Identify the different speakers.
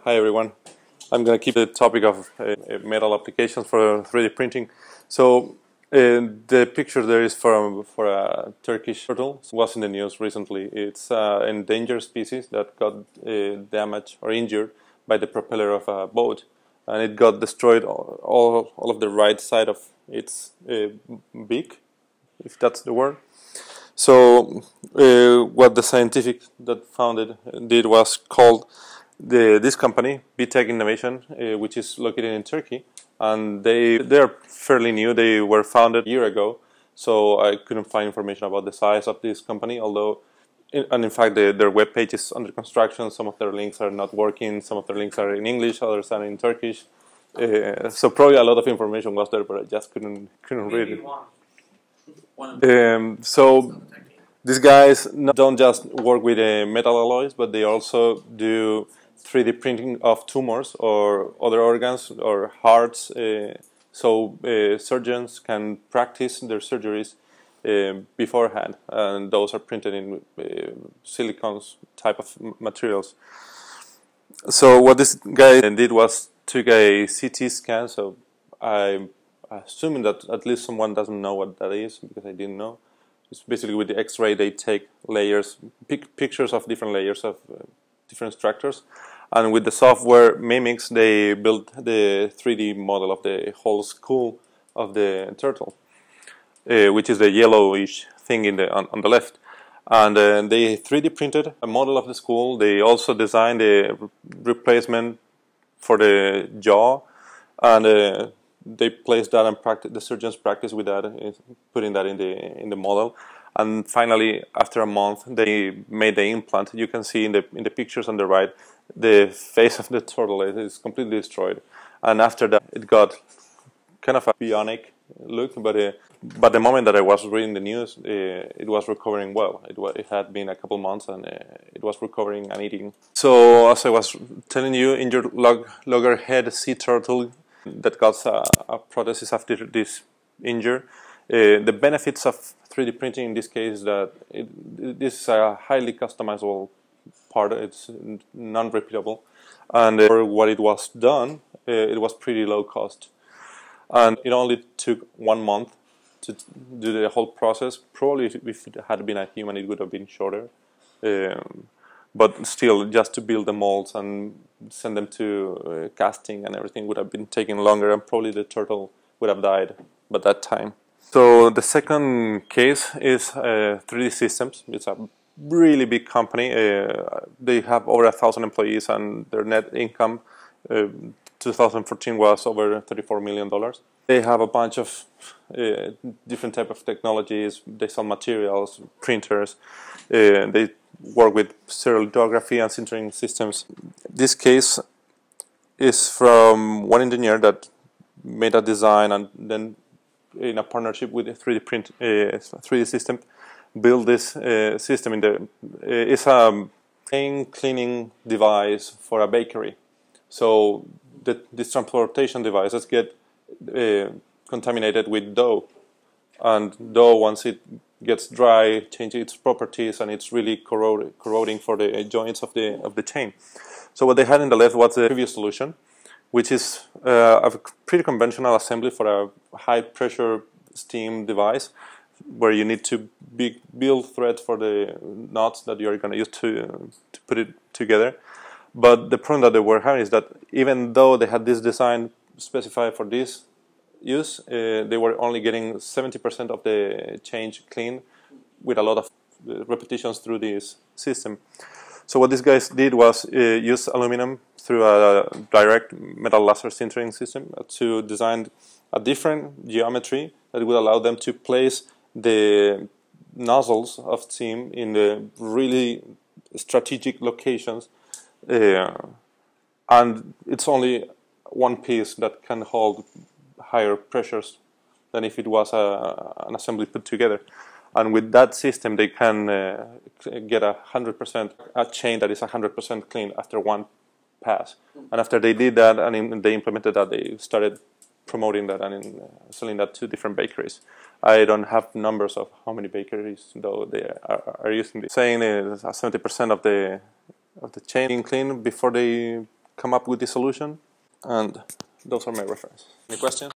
Speaker 1: Hi everyone. I'm going to keep the topic of metal applications for 3D printing. So the picture there is for a Turkish turtle. It was in the news recently. It's an endangered species that got damaged or injured by the propeller of a boat, and it got destroyed all of the right side of its beak, if that's the word. So what the scientific that found it did was called this company, BTech Innovation, which is located in Turkey, and they're fairly new. They were founded a year ago, so I couldn't find information about the size of this company. Although, in fact, their web page is under construction. Some of their links are not working. Some of their links are in English, others are in Turkish. So probably a lot of information was there, but I just couldn't read it. So these guys don't just work with metal alloys, but they also do 3D printing of tumors or other organs or hearts, so surgeons can practice their surgeries beforehand, and those are printed in silicons type of materials. So what this guy did was took a CT scan, so I'm assuming that at least someone doesn't know what that is, because I didn't know. It's basically with the X-ray they take layers, pictures of different layers of different structures, and with the software Mimics they built the 3D model of the whole skull of the turtle, which is the yellowish thing on the left. And they 3D printed a model of the skull. They also designed a replacement for the jaw, and they placed that and the surgeons practice with that, putting that in the model. And finally, after a month, they made the implant. You can see in the pictures on the right, the face of the turtle is completely destroyed. And after that, it got kind of a bionic look. But the moment that I was reading the news, it was recovering well. It had been a couple months, and it was recovering and eating. So as I was telling you, injured loggerhead sea turtle that got a prosthesis after this injury. The benefits of 3D printing in this case is that this is a highly customizable part. It's non-repeatable, and for what it was done, it was pretty low cost, and it only took 1 month to do the whole process. Probably if it had been a human, it would have been shorter. But still, just to build the molds and send them to casting and everything would have been taking longer, and probably the turtle would have died by that time. So the second case is 3D Systems. It's a really big company. They have over 1,000 employees, and their net income 2014 was over $34 million. They have a bunch of different type of technologies. They sell materials, printers. They work with stereolithography and sintering systems. This case is from one engineer that made a design, and then in a partnership with a 3D system, build this system it's a cleaning device for a bakery. So these transportation devices get contaminated with dough, and dough, once it gets dry, changes its properties, and it's really corroding for the joints of the chain. So what they had in the left was the previous solution, which is a pretty conventional assembly for a high pressure steam device, where you need to build thread for the knots that you're going to use to put it together. But the problem that they were having is that even though they had this design specified for this use, they were only getting 70% of the change clean with a lot of repetitions through this system. So what these guys did was use aluminum through a direct metal laser sintering system to design a different geometry that would allow them to place the nozzles of steam in the really strategic locations, and it's only one piece that can hold higher pressures than if it was an assembly put together. And with that system, they can get a chain that is 100% clean after one pass. And after they did that and they implemented that, they started promoting that and selling that to different bakeries. I don't have numbers of how many bakeries though they are using this. Saying 70% of the chain being clean before they come up with this solution, and those are my references. Any questions?